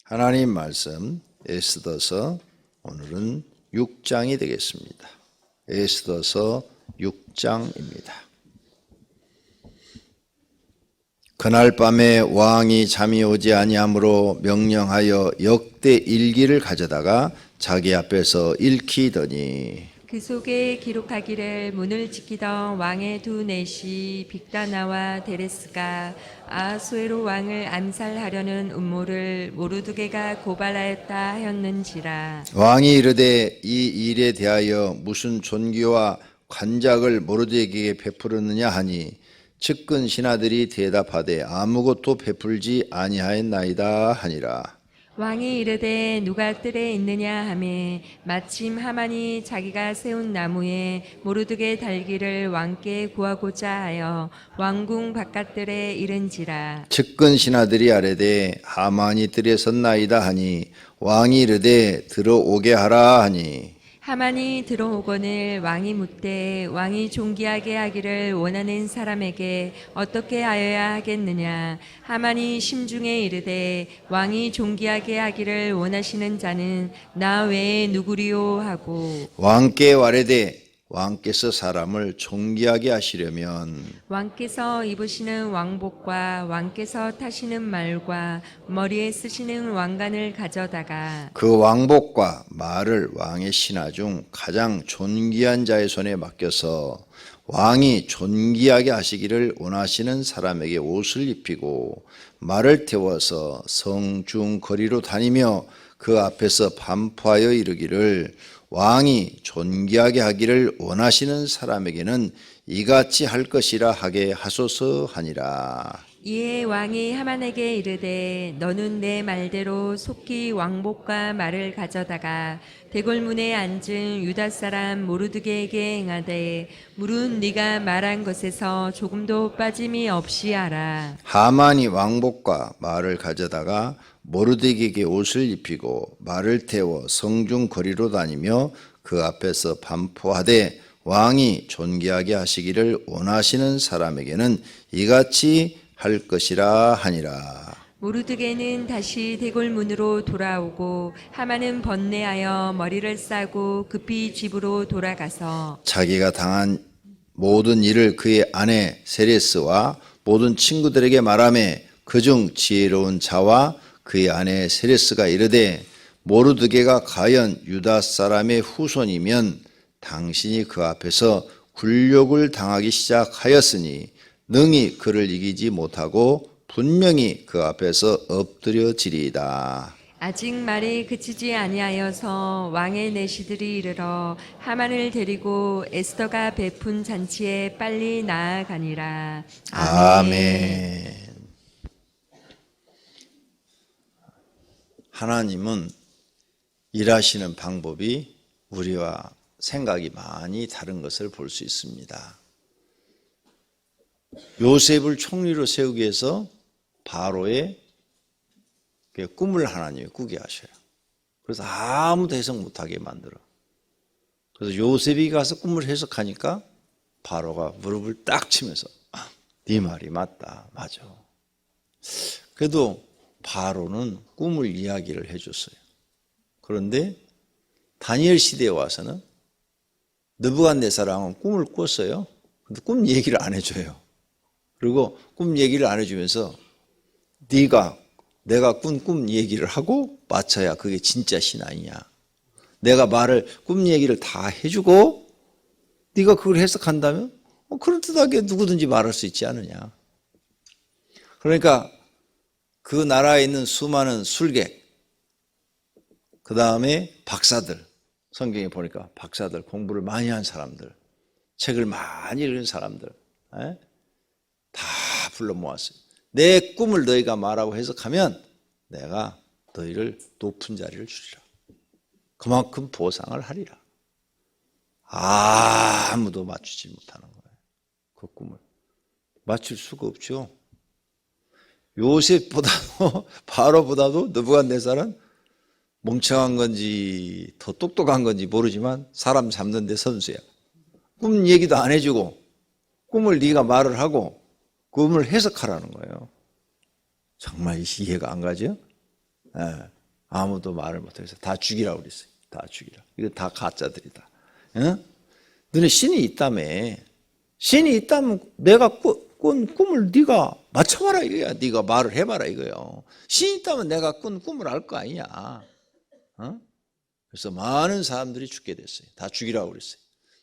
하나님 말씀 에스더서 오늘은 6장이 되겠습니다. 에스더서 6장입니다. 그날 밤에 왕이 잠이 오지 아니하므로 명령하여 역대 일기를 가져다가 자기 앞에서 읽히더니 그 속에 기록하기를 문을 지키던 왕의 두 내시 빅다나와 데레스가 아하수에로 왕을 암살하려는 음모를 모르드게가 고발하였다 하였는지라. 왕이 이르되 이 일에 대하여 무슨 존귀와 관작을 모르드게에게 베풀었느냐 하니 측근 신하들이 대답하되 아무것도 베풀지 아니하였나이다 하니라. 왕이 이르되 누가 뜰에 있느냐 하매 마침 하만이 자기가 세운 나무에 모르드게 달기를 왕께 구하고자 하여 왕궁 바깥들에 이른지라. 측근 신하들이 아뢰되 하만이 뜰에 섰나이다 하니 왕이 이르되 들어오게 하라 하니 하만이 들어오거늘 왕이 묻되 왕이 존귀하게 하기를 원하는 사람에게 어떻게 하여야 하겠느냐. 하만이 심중에 이르되 왕이 존귀하게 하기를 원하시는 자는 나 외에 누구리요 하고 왕께 아뢰되 왕께서 사람을 존귀하게 하시려면 왕께서 입으시는 왕복과 왕께서 타시는 말과 머리에 쓰시는 왕관을 가져다가 그 왕복과 말을 왕의 신하 중 가장 존귀한 자의 손에 맡겨서 왕이 존귀하게 하시기를 원하시는 사람에게 옷을 입히고 말을 태워서 성중 거리로 다니며 그 앞에서 반포하여 이르기를 왕이 존귀하게 하기를 원하시는 사람에게는 이같이 할 것이라 하게 하소서 하니라. 이에 왕이 하만에게 이르되 너는 내 말대로 속히 왕복과 말을 가져다가 대궐문에 앉은 유다 사람 모르드게에게 행하되 물은 네가 말한 것에서 조금도 빠짐이 없이 하라. 하만이 왕복과 말을 가져다가 모르드게에게 옷을 입히고 말을 태워 성중 거리로 다니며 그 앞에서 반포하되 왕이 존귀하게 하시기를 원하시는 사람에게는 이같이 할 것이라 하니라. 모르드게는 다시 대궐문으로 돌아오고 하만은 번뇌하여 머리를 싸고 급히 집으로 돌아가서 자기가 당한 모든 일을 그의 아내 세레스와 모든 친구들에게 말하며 그중 지혜로운 자와 그의 아내 세레스가 이르되 모르드게가 과연 유다 사람의 후손이면 당신이 그 앞에서 굴욕을 당하기 시작하였으니 능히 그를 이기지 못하고 분명히 그 앞에서 엎드려지리이다. 아직 말이 그치지 아니하여서 왕의 내시들이 이르러 하만을 데리고 에스더가 베푼 잔치에 빨리 나아가니라. 아멘. 하나님은 일하시는 방법이 우리와 생각이 많이 다른 것을 볼 수 있습니다. 요셉을 총리로 세우기 위해서 바로의 꿈을 하나님이 꾸게 하셔요. 그래서 아무도 해석 못하게 만들어. 그래서 요셉이 가서 꿈을 해석하니까 바로가 무릎을 딱 치면서 네 말이 맞다. 맞아. 그래도 바로는 꿈을 이야기를 해줬어요. 그런데 다니엘 시대에 와서는 느부갓네살은 꿈을 꿨어요. 근데 꿈 얘기를 안 해줘요. 그리고 꿈 얘기를 안 해주면서 내가 꾼 꿈 얘기를 하고 맞춰야 그게 진짜 신앙이냐. 내가 꿈 얘기를 다 해주고 네가 그걸 해석한다면 그럴듯하게 누구든지 말할 수 있지 않느냐. 그러니까 그 나라에 있는 수많은 술객, 그 다음에 박사들, 성경에 보니까 박사들, 공부를 많이 한 사람들, 책을 많이 읽은 사람들 다 불러 모았어요. 내 꿈을 너희가 말하고 해석하면 내가 너희를 높은 자리를 주리라. 그만큼 보상을 하리라. 아무도 맞추지 못하는 거예요. 그 꿈을 맞출 수가 없죠. 요셉보다도 바로보다도 느부갓네살은 멍청한 건지 더 똑똑한 건지 모르지만 사람 잡는 데 선수야. 꿈 얘기도 안 해주고 꿈을 네가 말을 하고 꿈을 해석하라는 거예요. 정말 이해가 안 가죠? 아무도 말을 못해서 다 죽이라고 그랬어요. 다 죽이라. 이거 다 가짜들이다. 응? 너네 신이 있다며. 신이 있다면 내가 꾼 꿈을 네가 맞춰봐라 이거야. 네가 말을 해봐라 이거요. 신이 있다면 내가 꾼 꿈을 알 거 아니냐. 어? 그래서 많은 사람들이 죽게 됐어요. 다 죽이라고 그랬어요.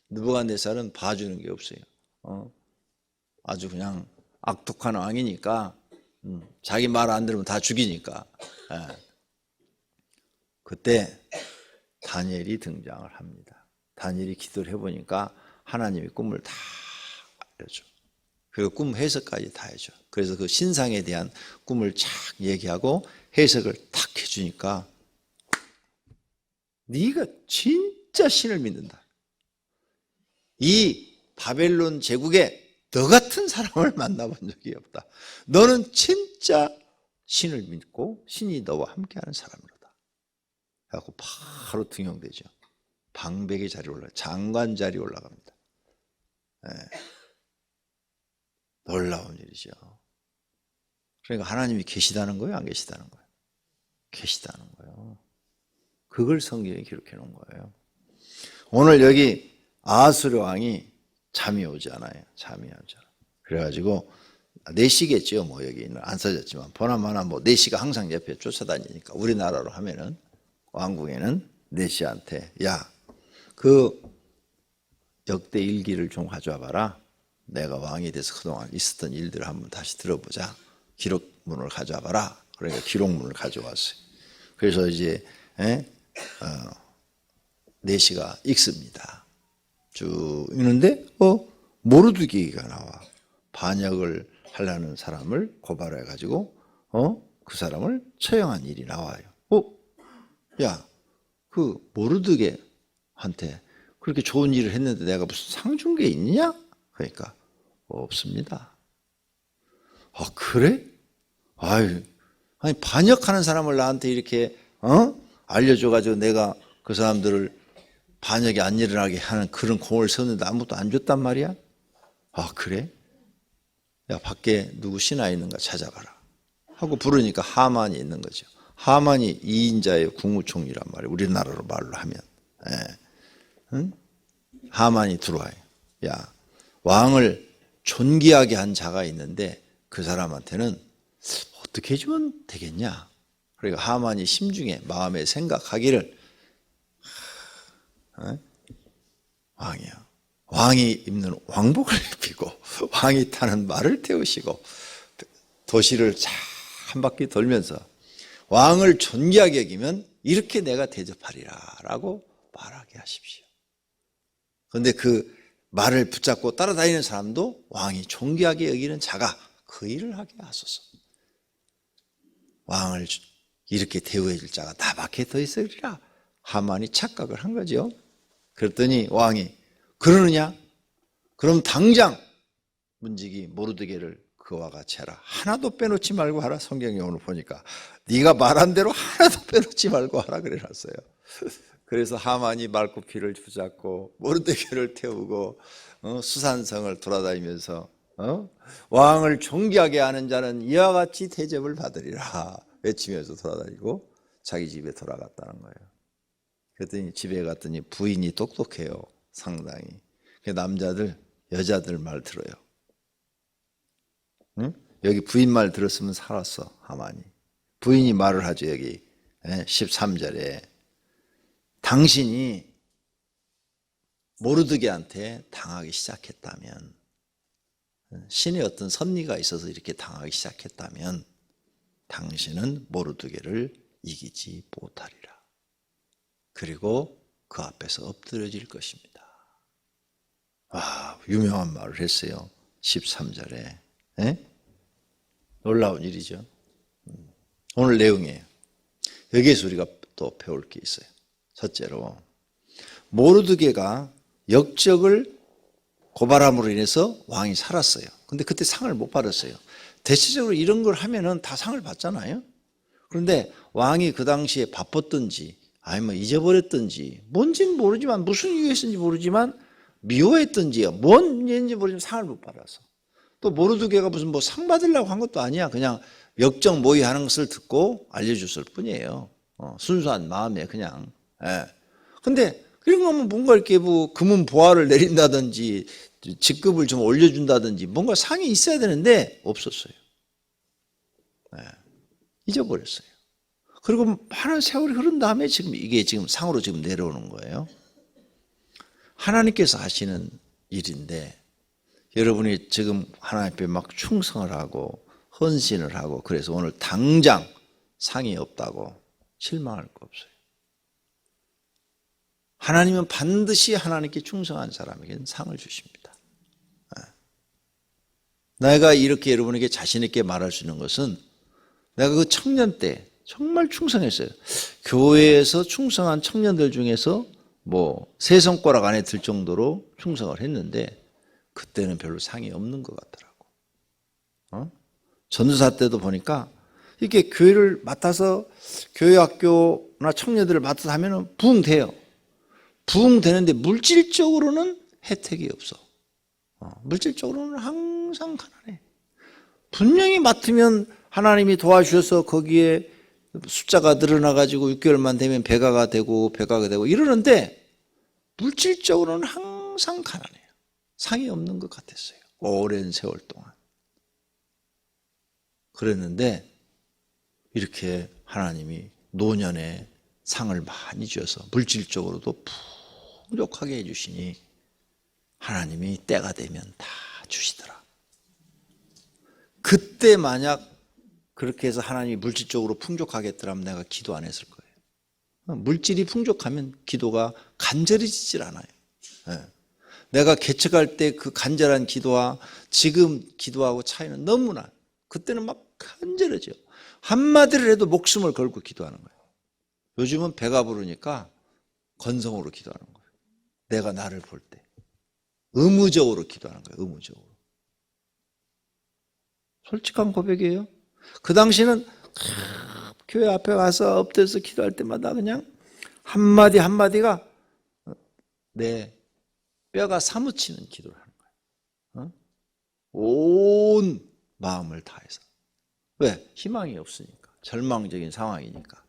느부갓네살은 봐주는 게 없어요. 아주 그냥 악독한 왕이니까 자기 말 안 들으면 다 죽이니까. 예. 그때 다니엘이 등장을 합니다. 다니엘이 기도를 해보니까 하나님이 꿈을 다 알려줘. 그리고 꿈 해석까지 다 해줘. 그래서 그 신상에 대한 꿈을 쫙 얘기하고 해석을 탁 해주니까 네가 진짜 신을 믿는다. 이 바벨론 제국에 너 같은 사람을 만나본 적이 없다. 너는 진짜 신을 믿고 신이 너와 함께하는 사람이로다. 그래갖고 바로 등용되죠. 방백의 자리에 올라, 장관 자리에 올라갑니다. 네. 놀라운 일이죠. 그러니까 하나님이 계시다는 거예요, 안 계시다는 거예요? 계시다는 거예요. 그걸 성경에 기록해 놓은 거예요. 오늘 여기 아하스로 왕이 잠이 오지 않아요. 잠이 오지 않아요. 그래가지고 내시겠죠. 뭐 여기는 안 써졌지만 보나마나 뭐 내시가 항상 옆에 쫓아다니니까 우리나라로 하면은 왕궁에는 내시한테 야, 그 역대 일기를 좀 가져와 봐라. 내가 왕이 돼서 그동안 있었던 일들을 한번 다시 들어보자. 기록문을 가져와 봐라. 그러니까 기록문을 가져왔어요. 그래서 이제 내시가 읽습니다. 쭉 읽는데 모르드게가 나와. 반역을 하려는 사람을 고발해 가지고 그 사람을 처형한 일이 나와요. 야, 그 모르드게한테 그렇게 좋은 일을 했는데 내가 무슨 상 준 게 있냐? 그러니까 없습니다. 아, 그래? 아유, 아니 반역하는 사람을 나한테 이렇게 알려줘 가지고 내가 그 사람들을 반역이 안 일어나게 하는 그런 공을 세웠는데 아무것도 안 줬단 말이야? 아, 그래? 야, 밖에 누구 신하 있는가 찾아봐라 하고 부르니까 하만이 있는 거죠. 하만이 2인자의 국무총리란 말이에요. 우리나라로 말로 하면. 응? 하만이 들어와요. 야, 왕을 존귀하게 한 자가 있는데 그 사람한테는 어떻게 해주면 되겠냐? 그러니까 하만이 심중에 마음에 생각하기를 왕이야. 왕이 입는 왕복을 입히고 왕이 타는 말을 태우시고 도시를 쫙 한 바퀴 돌면서 왕을 존귀하게 여기면 이렇게 내가 대접하리라 라고 말하게 하십시오. 그런데 그 말을 붙잡고 따라다니는 사람도 왕이 존귀하게 여기는 자가 그 일을 하게 하소서. 왕을 이렇게 대우해 줄 자가 나밖에 더 있으리라. 하만이 착각을 한 거죠. 그랬더니 왕이 그러느냐? 그럼 당장 문지기 모르드게를 그와 같이 하라. 하나도 빼놓지 말고 하라. 성경에 오늘 보니까 네가 말한 대로 하나도 빼놓지 말고 하라 그래놨어요. 그래서 하만이 말굽히를 붙잡고 모르드게를 태우고 수산성을 돌아다니면서 왕을 존귀하게 하는 자는 이와 같이 대접을 받으리라 외치면서 돌아다니고 자기 집에 돌아갔다는 거예요. 그랬더니 집에 갔더니 부인이 똑똑해요. 상당히. 남자들 여자들 말 들어요. 응? 여기 부인 말 들었으면 살았어. 하만이. 부인이 말을 하죠. 여기 13절에 당신이 모르드게한테 당하기 시작했다면, 신의 어떤 섭리가 있어서 이렇게 당하기 시작했다면 당신은 모르드게를 이기지 못하리라. 그리고 그 앞에서 엎드려질 것입니다. 유명한 말을 했어요. 13절에. 놀라운 일이죠. 오늘 내용이에요. 여기에서 우리가 또 배울 게 있어요. 첫째로 모르드게가 역적을 고발함으로 인해서 왕이 살았어요. 근데 그때 상을 못 받았어요. 대체적으로 이런 걸 하면은 다 상을 받잖아요. 그런데 왕이 그 당시에 바빴든지 아니면 잊어버렸든지 뭔지는 모르지만 무슨 이유였는지 모르지만 미워했든지요. 뭔 일인지 모르지만 상을 못 받아서. 또 모르드게가 무슨 뭐 상 받으려고 한 것도 아니야. 그냥 역적 모의하는 것을 듣고 알려줬을 뿐이에요. 순수한 마음에 그냥. 예. 근데 그런 거면 뭔가 이렇게 뭐 금은 보화를 내린다든지 직급을 좀 올려준다든지 뭔가 상이 있어야 되는데 없었어요. 예. 잊어버렸어요. 그리고 많은 세월이 흐른 다음에 지금 이게 지금 상으로 지금 내려오는 거예요. 하나님께서 하시는 일인데 여러분이 지금 하나님 앞에 막 충성을 하고 헌신을 하고 그래서 오늘 당장 상이 없다고 실망할 거 없어요. 하나님은 반드시 하나님께 충성한 사람에게는 상을 주십니다. 내가 이렇게 여러분에게 자신 있게 말할 수 있는 것은 내가 그 청년 때 정말 충성했어요. 교회에서 충성한 청년들 중에서 뭐 세 손가락 안에 들 정도로 충성을 했는데 그때는 별로 상이 없는 것 같더라고. 전도사 때도 보니까 이렇게 교회를 맡아서 교회 학교나 청년들을 맡아서 하면은 부흥돼요. 부흥되는데 물질적으로는 혜택이 없어. 물질적으로는 항상 가난해. 분명히 맡으면 하나님이 도와주셔서 거기에 숫자가 늘어나가지고 6개월만 되면 배가가 되고 이러는데 물질적으로는 항상 가난해요. 상이 없는 것 같았어요. 오랜 세월 동안. 그랬는데 이렇게 하나님이 노년에 상을 많이 주셔서 물질적으로도 풍족하게 해주시니 하나님이 때가 되면 다 주시더라. 그때 만약 그렇게 해서 하나님이 물질적으로 풍족하게 했더라면 내가 기도 안 했을 거예요. 물질이 풍족하면 기도가 간절해지질 않아요. 내가 개척할 때 그 간절한 기도와 지금 기도하고 차이는 너무나 그때는 막 간절해져요. 한마디를 해도 목숨을 걸고 기도하는 거예요. 요즘은 배가 부르니까 건성으로 기도하는 거예요. 내가 나를 볼 때 의무적으로 기도하는 거예요. 의무적으로. 솔직한 고백이에요. 그 당시는 교회 앞에 가서 엎드려서 기도할 때마다 그냥 한마디 한마디가 내 뼈가 사무치는 기도를 하는 거예요. 온 마음을 다해서. 왜? 희망이 없으니까. 절망적인 상황이니까.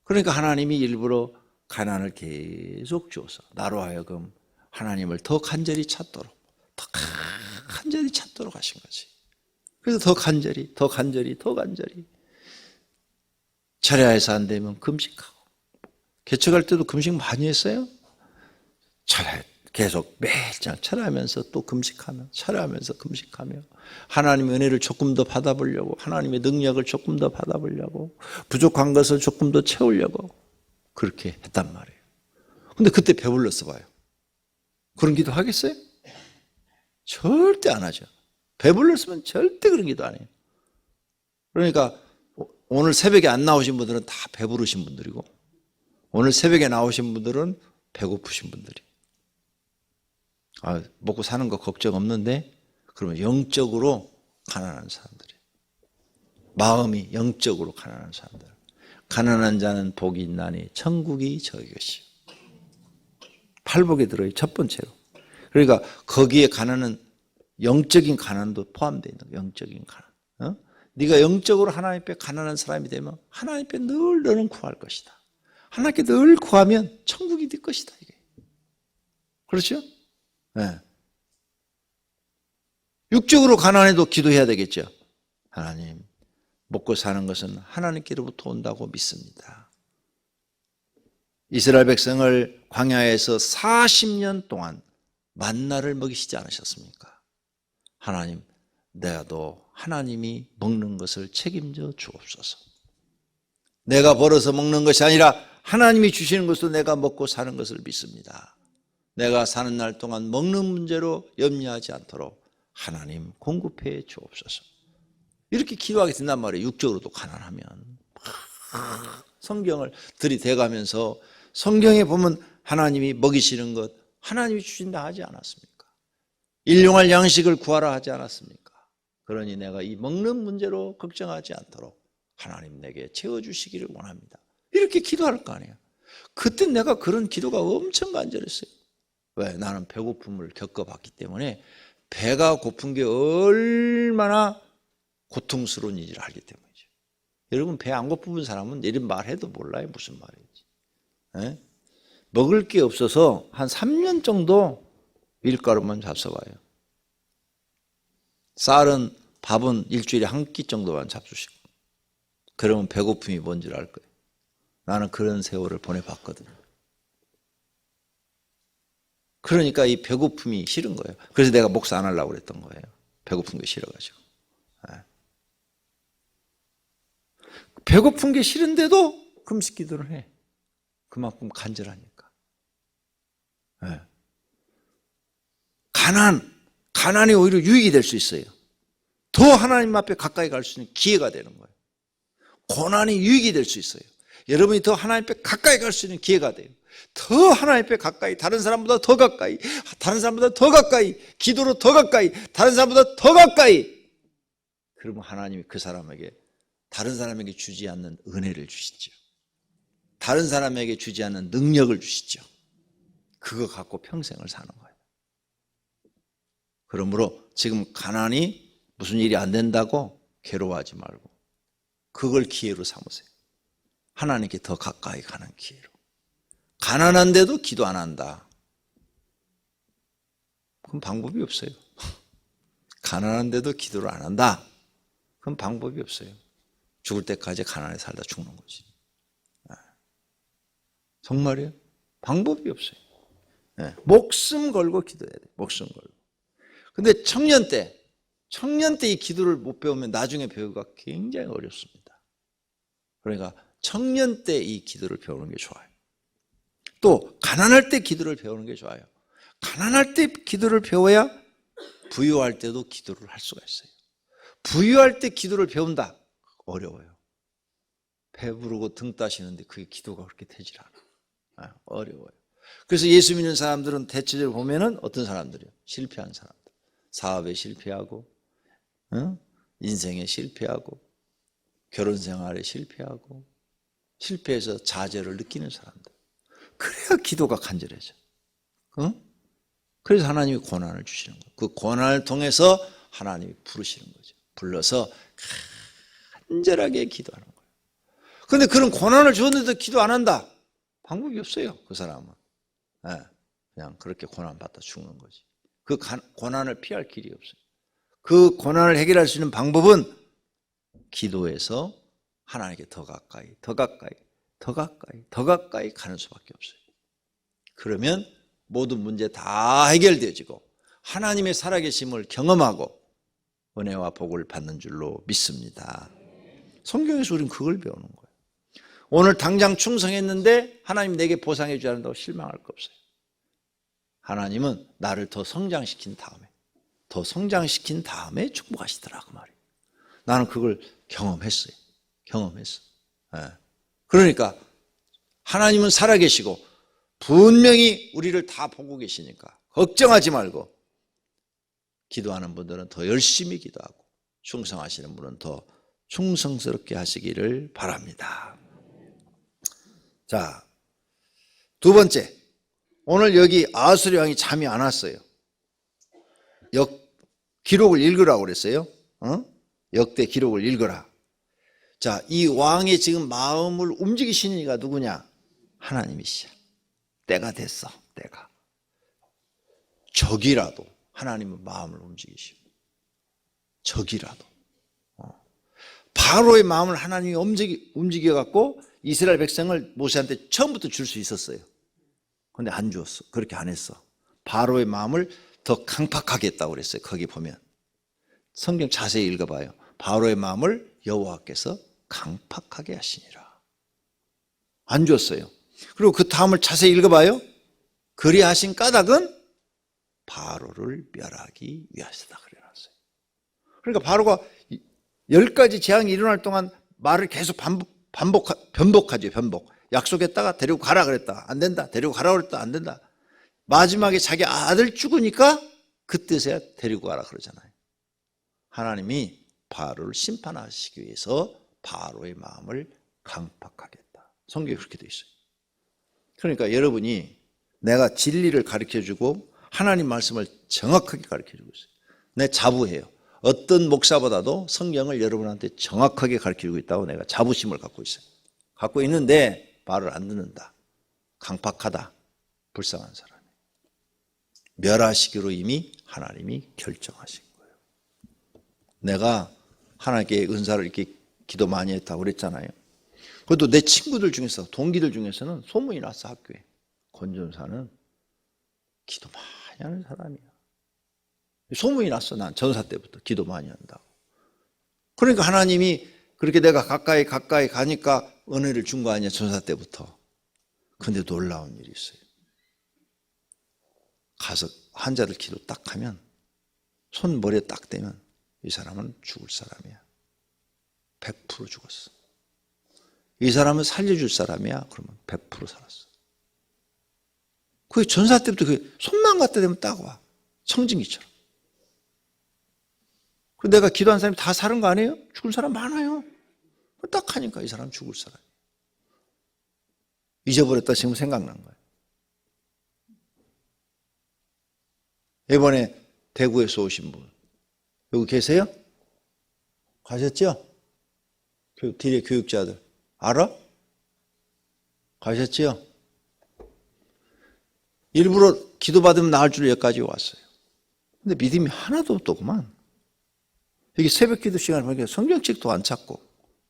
그러니까 하나님이 일부러 가난을 계속 주어서 나로 하여금 하나님을 더 간절히 찾도록 더 간절히 찾도록 하신 거지. 그래서 더 간절히 철야에서 안 되면 금식하고 개척할 때도 금식 많이 했어요. 철야 계속 매일 철야하면서 또 금식하며 철야하면서 금식하며 하나님의 은혜를 조금 더 받아보려고 하나님의 능력을 조금 더 받아보려고 부족한 것을 조금 더 채우려고 그렇게 했단 말이에요. 근데 그때 배불렀어 봐요. 그런 기도 하겠어요? 절대 안 하죠. 배불렀으면 절대 그런 기도 안 해요. 그러니까 오늘 새벽에 안 나오신 분들은 다 배부르신 분들이고 오늘 새벽에 나오신 분들은 배고프신 분들이. 먹고 사는 거 걱정 없는데 그러면 영적으로 가난한 사람들이에요. 마음이 영적으로 가난한 사람들. 가난한 자는 복이 있나니 천국이 저희 것이요. 팔복에 들어요. 첫 번째로. 그러니까 거기에 가난은 영적인 가난도 포함되어 있는 거예요. 영적인 가난. 네가 영적으로 하나님 앞에 가난한 사람이 되면 하나님 앞에 늘 너는 구할 것이다. 하나님께 늘 구하면 천국이 네 것이다. 이게. 그렇죠? 네. 육적으로 가난해도 기도해야 되겠죠. 하나님, 먹고 사는 것은 하나님께로부터 온다고 믿습니다. 이스라엘 백성을 광야에서 40년 동안 만나를 먹이시지 않으셨습니까? 하나님, 내가도 하나님이 먹는 것을 책임져 주옵소서. 내가 벌어서 먹는 것이 아니라 하나님이 주시는 것으로 내가 먹고 사는 것을 믿습니다. 내가 사는 날 동안 먹는 문제로 염려하지 않도록 하나님 공급해 주옵소서. 이렇게 기도하게 된단 말이에요. 육적으로도 가난하면. 성경을 들이대가면서 성경에 보면 하나님이 먹이시는 것 하나님이 주신다 하지 않았습니까? 일용할 양식을 구하라 하지 않았습니까? 그러니 내가 이 먹는 문제로 걱정하지 않도록 하나님 내게 채워주시기를 원합니다. 이렇게 기도할 거 아니에요. 그때 내가 그런 기도가 엄청 간절했어요. 왜? 나는 배고픔을 겪어봤기 때문에 배가 고픈 게 얼마나 고통스러운 일을 알기 때문이죠. 여러분 배 안 고픈 사람은 이런 말 해도 몰라요. 무슨 말인지. 예? 먹을 게 없어서 한 3년 정도 밀가루만 잡숴봐요. 쌀은 밥은 일주일에 한 끼 정도만 잡수시고. 그러면 배고픔이 뭔 줄 알 거예요. 나는 그런 세월을 보내봤거든요. 그러니까 이 배고픔이 싫은 거예요. 그래서 내가 목사 안 하려고 그랬던 거예요. 배고픈 게 싫어가지고. 배고픈 게 싫은데도 금식 기도를 해. 그만큼 간절하니까. 가난이 오히려 유익이 될 수 있어요. 더 하나님 앞에 가까이 갈 수 있는 기회가 되는 거예요. 고난이 유익이 될 수 있어요. 여러분이 더 하나님 앞에 가까이 갈 수 있는 기회가 돼요. 더 하나님 앞에 가까이, 다른 사람보다 더 가까이, 다른 사람보다 더 가까이, 기도로 더 가까이, 다른 사람보다 더 가까이. 그러면 하나님이 그 사람에게 다른 사람에게 주지 않는 은혜를 주시죠. 다른 사람에게 주지 않는 능력을 주시죠. 그거 갖고 평생을 사는 거예요. 그러므로 지금 가난이 무슨 일이 안 된다고 괴로워하지 말고 그걸 기회로 삼으세요. 하나님께 더 가까이 가는 기회로. 가난한데도 기도 안 한다. 그럼 방법이 없어요. 가난한데도 기도를 안 한다. 그럼 방법이 없어요. 죽을 때까지 가난에 살다 죽는 거지. 정말이에요? 방법이 없어요. 목숨 걸고 기도해야 돼요. 목숨 걸고. 근데 청년 때 이 기도를 못 배우면 나중에 배우기가 굉장히 어렵습니다. 그러니까 청년 때 이 기도를 배우는 게 좋아요. 또 가난할 때 기도를 배우는 게 좋아요. 가난할 때 기도를 배워야 부유할 때도 기도를 할 수가 있어요. 부유할 때 기도를 배운다? 어려워요. 배부르고 등 따시는데 그게 기도가 그렇게 되질 않아. 어려워요. 그래서 예수 믿는 사람들은 대체적으로 보면은 어떤 사람들이요? 실패한 사람들. 사업에 실패하고, 인생에 실패하고, 결혼 생활에 실패하고, 실패해서 좌절을 느끼는 사람들. 그래야 기도가 간절해져. 그래서 하나님이 고난을 주시는 거예요. 그 고난을 통해서 하나님이 부르시는 거죠. 불러서 간절하게 기도하는 거예요. 그런데 그런 고난을 주었는데도 기도 안 한다? 방법이 없어요. 그 사람은. 그냥 그렇게 고난받다 죽는 거지. 그 고난을 피할 길이 없어요. 그 고난을 해결할 수 있는 방법은 기도해서 하나님께 더 가까이, 더 가까이, 더 가까이, 더 가까이 가는 수밖에 없어요. 그러면 모든 문제 다 해결되어지고 하나님의 살아계심을 경험하고 은혜와 복을 받는 줄로 믿습니다. 성경에서 우리는 그걸 배우는 거예요. 오늘 당장 충성했는데 하나님 내게 보상해 주지 않는다고 실망할 거 없어요. 하나님은 나를 더 성장시킨 다음에 축복하시더라 그 말이에요. 나는 그걸 경험했어요. 그러니까 하나님은 살아계시고 분명히 우리를 다 보고 계시니까 걱정하지 말고 기도하는 분들은 더 열심히 기도하고 충성하시는 분은 더 충성스럽게 하시기를 바랍니다. 자, 두 번째, 오늘 여기 아하수리 왕이 잠이 안 왔어요. 기록을 읽으라고 그랬어요. 역대 기록을 읽어라. 자, 이 왕의 지금 마음을 움직이시는 이가 누구냐? 하나님이시야. 때가 됐어. 때가. 적이라도 하나님은 마음을 움직이시고, 적이라도 바로의 마음을 하나님이 움직여갖고 이스라엘 백성을 모세한테 처음부터 줄 수 있었어요. 근데 안 주었어. 그렇게 안 했어. 바로의 마음을 더 강팍하게 했다고 그랬어요. 거기 보면 성경 자세히 읽어봐요. 바로의 마음을 여호와께서 강팍하게 하시니라. 안 줬어요. 그리고 그 다음을 자세히 읽어봐요. 그리하신 까닭은 바로를 멸하기 위하시다 그래놨어요. 그러니까 바로가 10가지 재앙이 일어날 동안 말을 계속 변복하죠. 약속했다가 데리고 가라 그랬다가 안 된다. 데리고 가라 그랬다가 안 된다. 마지막에 자기 아들 죽으니까 그때서야 데리고 가라 그러잖아요. 하나님이 바로를 심판하시기 위해서 바로의 마음을 강팍하겠다. 성경에 그렇게 돼 있어요. 그러니까 여러분이 내가 진리를 가르쳐주고 하나님 말씀을 정확하게 가르쳐주고 있어요. 내 자부해요. 어떤 목사보다도 성경을 여러분한테 정확하게 가르치고 있다고 내가 자부심을 갖고 있어요. 갖고 있는데 말을 안 듣는다. 강팍하다. 불쌍한 사람. 멸하시기로 이미 하나님이 결정하신 거예요. 내가 하나님께 은사를 이렇게 기도 많이 했다고 그랬잖아요. 그것도 내 친구들 중에서, 동기들 중에서는 소문이 났어, 학교에. 권전사는 기도 많이 하는 사람이야. 소문이 났어, 난 전사 때부터 기도 많이 한다고. 그러니까 하나님이 그렇게 내가 가까이 가니까 은혜를 준 거 아니야, 전사 때부터. 근데 놀라운 일이 있어요. 가서 환자들 기도 딱 하면, 손 머리에 딱 대면 이 사람은 죽을 사람이야. 100% 죽었어. 이 사람은 살려줄 사람이야. 그러면 100% 살았어. 그게 전사 때부터 그 손만 갖다 대면 딱 와. 청진기처럼. 그 내가 기도한 사람이 다 사는 거 아니에요? 죽을 사람 많아요. 딱 하니까 이 사람 죽을 사람. 잊어버렸다 지금 생각난 거예요. 이번에 대구에서 오신 분 여기 계세요? 가셨죠? 뒤에 교육자들 알아? 가셨죠? 일부러 기도받으면 나을 줄 여기까지 왔어요. 근데 믿음이 하나도 없더구만. 여기 새벽 기도 시간을 보니까 성경책도 안 찾고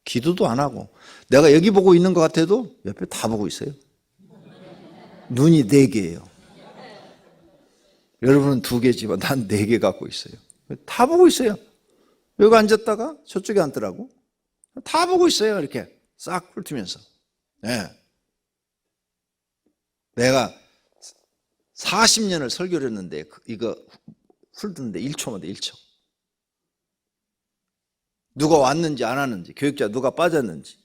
기도도 안 하고 내가 여기 보고 있는 것 같아도 옆에 다 보고 있어요. 눈이 4개예요. 여러분은 2개지만 난 4개 갖고 있어요. 다 보고 있어요. 여기 앉았다가 저쪽에 앉더라고. 다 보고 있어요. 이렇게 싹 훑으면서. 네. 내가 40년을 설교를 했는데 이거 훑는데 1초만 돼. 1초. 누가 왔는지 안 왔는지, 교육자 누가 빠졌는지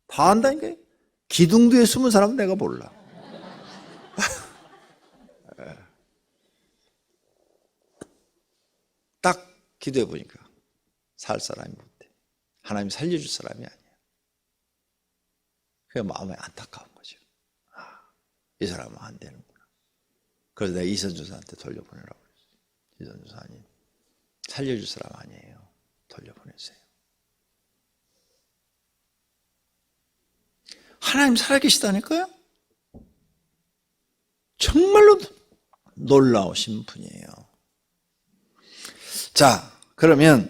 다 안다니까요. 기둥두에 숨은 사람은 내가 몰라. 딱 기도해 보니까 살 사람이 못돼. 하나님 살려줄 사람이 아니야. 그게 마음에 안타까운 거죠. 이 사람은 안 되는구나. 그래서 내가 이선주사한테 돌려보내라고 그랬어요. 이선주사님 살려줄 사람 아니에요. 돌려보내세요. 하나님 살아계시다니까요. 정말로 놀라우신 분이에요. 자, 그러면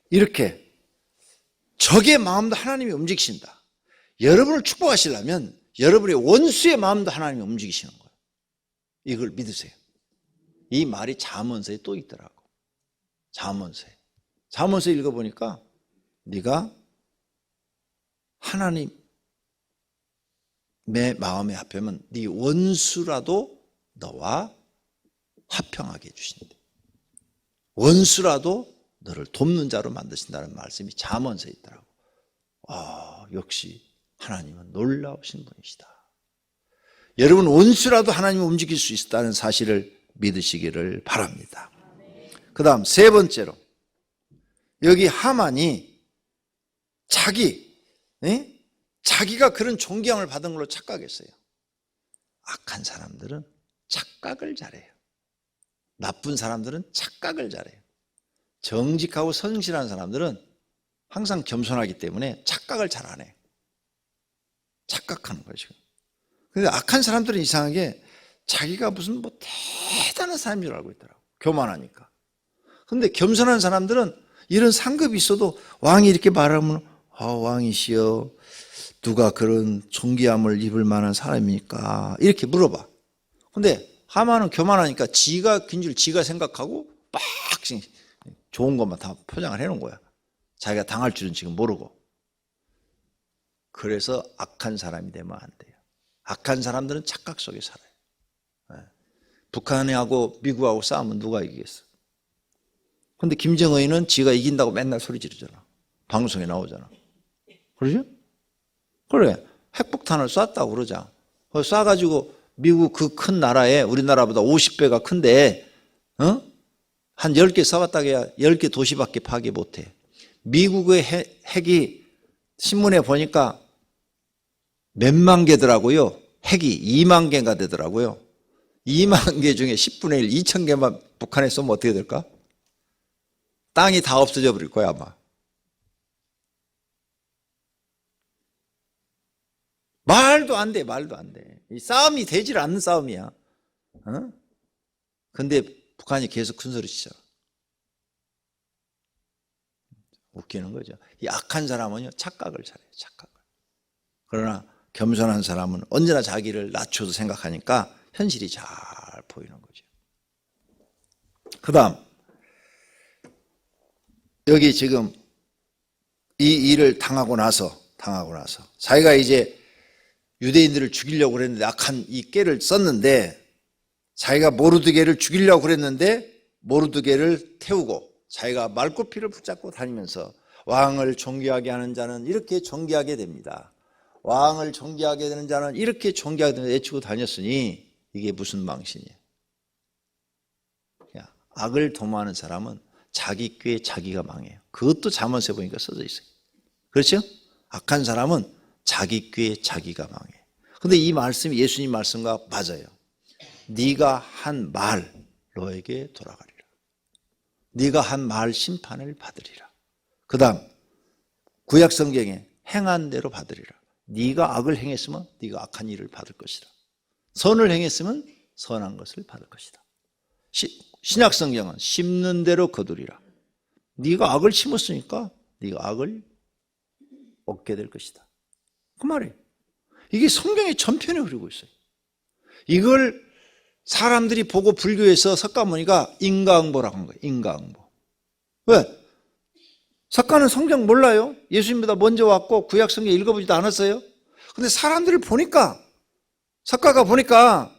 이렇게 적의 마음도 하나님이 움직이신다. 여러분을 축복하시려면 여러분의 원수의 마음도 하나님이 움직이시는 거예요. 이걸 믿으세요. 이 말이 잠언서에 또 있더라고. 잠언서 읽어보니까 네가 하나님의 마음에 합하면 네 원수라도 너와 화평하게 해주신대. 원수라도 너를 돕는 자로 만드신다는 말씀이 잠언서에 있더라고. 역시 하나님은 놀라우신 분이시다. 여러분 원수라도 하나님이 움직일 수 있다는 사실을 믿으시기를 바랍니다. 그 다음 3번째로 여기 하만이 자기가 그런 존경을 받은 걸로 착각했어요. 악한 사람들은 착각을 잘해요. 나쁜 사람들은 착각을 잘해요. 정직하고 성실한 사람들은 항상 겸손하기 때문에 착각을 잘 안 해요. 착각하는 거죠. 근데 악한 사람들은 이상하게 자기가 무슨 대단한 사람인 줄 알고 있더라고. 교만하니까. 근데 겸손한 사람들은 이런 상급이 있어도 왕이 이렇게 말하면 왕이시여 누가 그런 존귀함을 입을 만한 사람입니까? 이렇게 물어봐. 근데 하만은 교만하니까 지가 긴 줄 지가 생각하고 막 좋은 것만 다 포장을 해놓은 거야. 자기가 당할 줄은 지금 모르고. 그래서 악한 사람이 되면 안 돼요. 악한 사람들은 착각 속에 살아요. 북한하고 미국하고 싸우면 누가 이기겠어? 근데 김정은은 지가 이긴다고 맨날 소리 지르잖아. 방송에 나오잖아. 그러죠? 그래. 핵폭탄을 쐈다고 그러자. 쏴가지고 미국 그 큰 나라에 우리나라보다 50배가 큰데 한 10개 쏴봤다고 해야 10개 도시밖에 파괴 못해. 미국의 핵이 신문에 보니까 몇만 개더라고요. 핵이 2만 개가 되더라고요. 2만 개 중에 10분의 1, 2천 개만 북한에 쏘면 어떻게 될까? 땅이 다 없어져 버릴 거야 아마. 말도 안 돼, 말도 안 돼. 이 싸움이 되질 않는 싸움이야. 어? 근데 북한이 계속 큰 소리 치잖아. 웃기는 거죠. 이 악한 사람은요, 착각을 잘해요, 착각을. 그러나 겸손한 사람은 언제나 자기를 낮춰서 생각하니까 현실이 잘 보이는 거죠. 그 다음, 여기 지금 이 일을 당하고 나서 자기가 이제 유대인들을 죽이려고 그랬는데 악한 이 꾀를 썼는데 자기가 모르드게를 죽이려고 그랬는데 모르드게를 태우고 자기가 말굽히를 붙잡고 다니면서 왕을 존귀하게 하는 자는 이렇게 존귀하게 됩니다. 왕을 존귀하게 되는 자는 이렇게 존귀하게 됩니다. 외치고 다녔으니 이게 무슨 망신이에요? 악을 도모하는 사람은 자기 꾀에 자기가 망해요. 그것도 잠언서에 보니까 써져 있어요. 그렇죠? 악한 사람은 자기 꾀에 자기가 망해요. 근데 이 말씀이 예수님 말씀과 맞아요. 네가 한 말 너에게 돌아가리라. 네가 한 말 심판을 받으리라. 그 다음 구약 성경에 행한 대로 받으리라. 네가 악을 행했으면 네가 악한 일을 받을 것이다. 선을 행했으면 선한 것을 받을 것이다. 신약 성경은 심는 대로 거두리라. 네가 악을 심었으니까 네가 악을 얻게 될 것이다. 그 말이에요. 이게 성경의 전편에 흐르고 있어요. 이걸 사람들이 보고 불교에서 석가모니가 인과응보라고 한 거예요. 인과응보. 왜? 석가는 성경 몰라요. 예수님보다 먼저 왔고 구약 성경 읽어보지도 않았어요. 근데 사람들을 보니까 석가가 보니까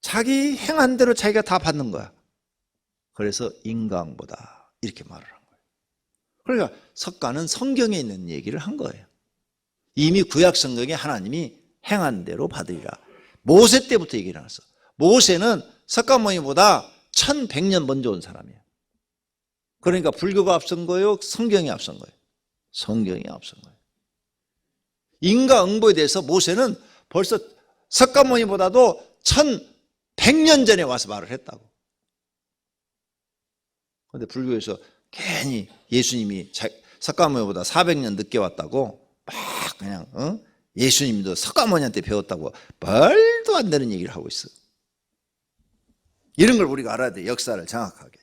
자기 행한 대로 자기가 다 받는 거야. 그래서 인과응보다 이렇게 말을 한 거예요. 그러니까 석가는 성경에 있는 얘기를 한 거예요. 이미 구약 성경에 하나님이 행한 대로 받으리라. 모세 때부터 얘기를 해놨어. 모세는 석가모니보다 1100년 먼저 온 사람이에요. 그러니까 불교가 앞선 거예요? 성경이 앞선 거예요? 성경이 앞선 거예요. 인과응보에 대해서 모세는 벌써 석가모니보다도 1100년 전에 와서 말을 했다고. 그런데 불교에서 괜히 예수님이 석가모니보다 400년 늦게 왔다고 막 그냥 예수님도 석가모니한테 배웠다고 말도 안 되는 얘기를 하고 있어. 이런 걸 우리가 알아야 돼. 역사를 정확하게.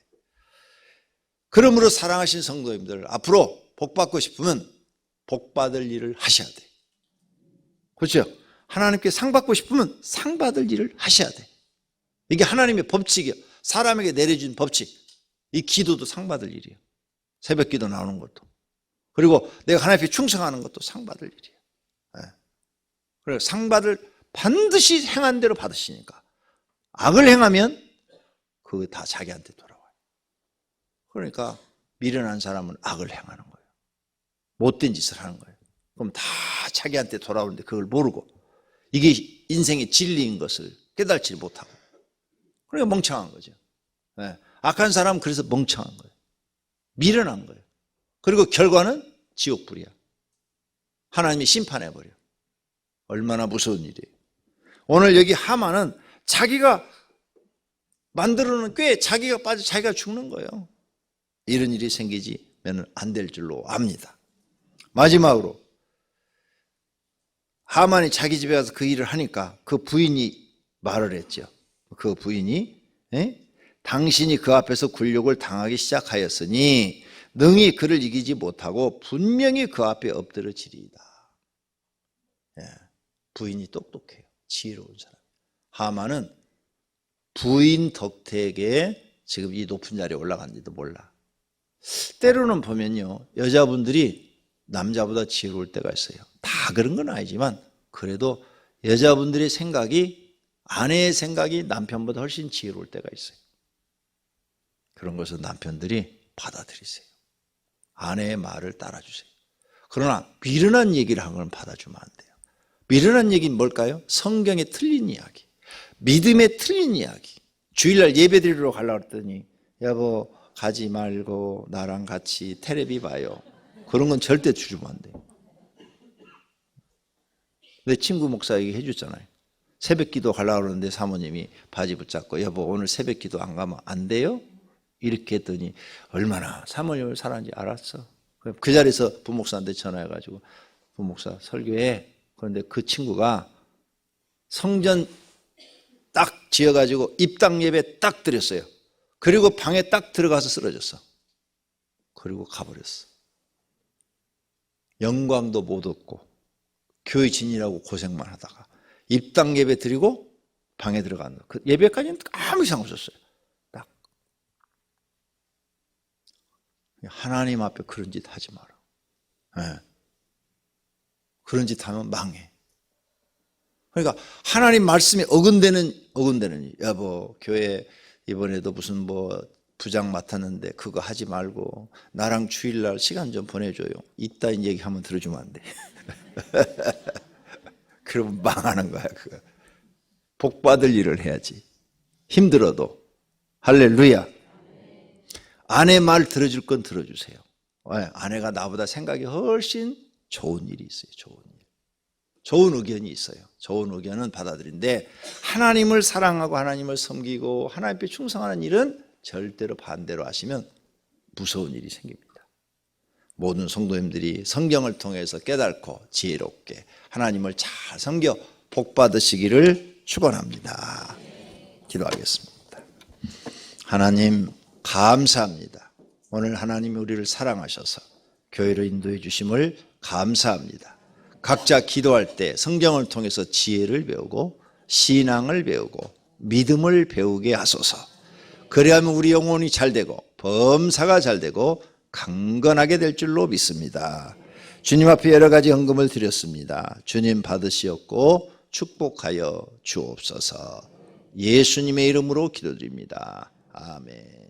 그러므로 사랑하신 성도님들 앞으로 복 받고 싶으면 복 받을 일을 하셔야 돼. 그렇죠? 하나님께 상 받고 싶으면 상 받을 일을 하셔야 돼. 이게 하나님의 법칙이에요. 사람에게 내려준 법칙. 이 기도도 상 받을 일이에요. 새벽 기도 나오는 것도. 그리고 내가 하나님 앞에 충성하는 것도 상 받을 일이에요. 네. 그래서 상 받을 반드시 행한 대로 받으시니까. 악을 행하면 그거 다 자기한테 돌아와요. 그러니까 미련한 사람은 악을 행하는 거예요. 못된 짓을 하는 거예요. 그럼 다 자기한테 돌아오는데 그걸 모르고 이게 인생의 진리인 것을 깨달지 못하고 그러니까 멍청한 거죠. 네. 악한 사람은 그래서 멍청한 거예요. 미련한 거예요. 그리고 결과는 지옥불이야. 하나님이 심판해버려. 얼마나 무서운 일이에요. 오늘 여기 하만은 자기가 만들어놓은 꾀에 자기가 빠져 자기가 죽는 거예요. 이런 일이 생기지면 안 될 줄로 압니다. 마지막으로 하만이 자기 집에 가서 그 일을 하니까 그 부인이 말을 했죠. 그 부인이 당신이 그 앞에서 굴욕을 당하기 시작하였으니 능히 그를 이기지 못하고 분명히 그 앞에 엎드러지리이다. 부인이 똑똑해요. 지혜로운 사람. 하만은 부인 덕택에 지금 이 높은 자리에 올라간지도 몰라. 때로는 보면요, 여자분들이 남자보다 지혜로울 때가 있어요. 다 그런 건 아니지만 그래도 여자분들의 생각이, 아내의 생각이 남편보다 훨씬 지혜로울 때가 있어요. 그런 것을 남편들이 받아들이세요. 아내의 말을 따라주세요. 그러나 미련한 얘기를 하는 건 받아주면 안 돼요. 미련한 얘기는 뭘까요? 성경에 틀린 이야기, 믿음에 틀린 이야기. 주일날 예배 드리러 가려고 했더니 여보 가지 말고 나랑 같이 테레비 봐요. 그런 건 절대 주면 안 돼요. 내 친구 목사 얘기 해줬잖아요. 새벽 기도 가려고 그러는데 사모님이 바지 붙잡고 여보 오늘 새벽 기도 안 가면 안 돼요? 이렇게 했더니 얼마나 사모님을 사랑하는지 알았어. 그 자리에서 부목사한테 전화해가지고 부목사 설교해. 그런데 그 친구가 성전 딱 지어가지고 입당 예배 딱 드렸어요. 그리고 방에 딱 들어가서 쓰러졌어. 그리고 가버렸어. 영광도 못 얻고 교회 진이라고 고생만 하다가 입당 예배 드리고 방에 들어간다. 그 예배까지는 아무 이상 없었어요. 딱 하나님 앞에 그런 짓 하지 마라. 네. 그런 짓 하면 망해. 그러니까 하나님 말씀에 어긋대는 여보 교회 이번에도 무슨 뭐 부장 맡았는데 그거 하지 말고 나랑 주일날 시간 좀 보내줘요. 이따인 얘기하면 들어주면 안 돼. 그러면 망하는 거야 그거. 복 받을 일을 해야지. 힘들어도. 할렐루야. 아내 말 들어줄 건 들어주세요. 아내가 나보다 생각이 훨씬 좋은 일이 있어요. 좋은 일. 좋은 의견이 있어요. 좋은 의견은 받아들인데 하나님을 사랑하고 하나님을 섬기고 하나님께 충성하는 일은 절대로 반대로 하시면 무서운 일이 생깁니다. 모든 성도님들이 성경을 통해서 깨닫고 지혜롭게 하나님을 잘 섬겨 복 받으시기를 축원합니다. 기도하겠습니다. 하나님 감사합니다. 오늘 하나님이 우리를 사랑하셔서 교회로 인도해 주심을 감사합니다. 각자 기도할 때 성경을 통해서 지혜를 배우고 신앙을 배우고 믿음을 배우게 하소서. 그래야만 우리 영혼이 잘 되고 범사가 잘 되고 강건하게 될 줄로 믿습니다. 주님 앞에 여러 가지 헌금을 드렸습니다. 주님 받으시옵고 축복하여 주옵소서. 예수님의 이름으로 기도드립니다. 아멘.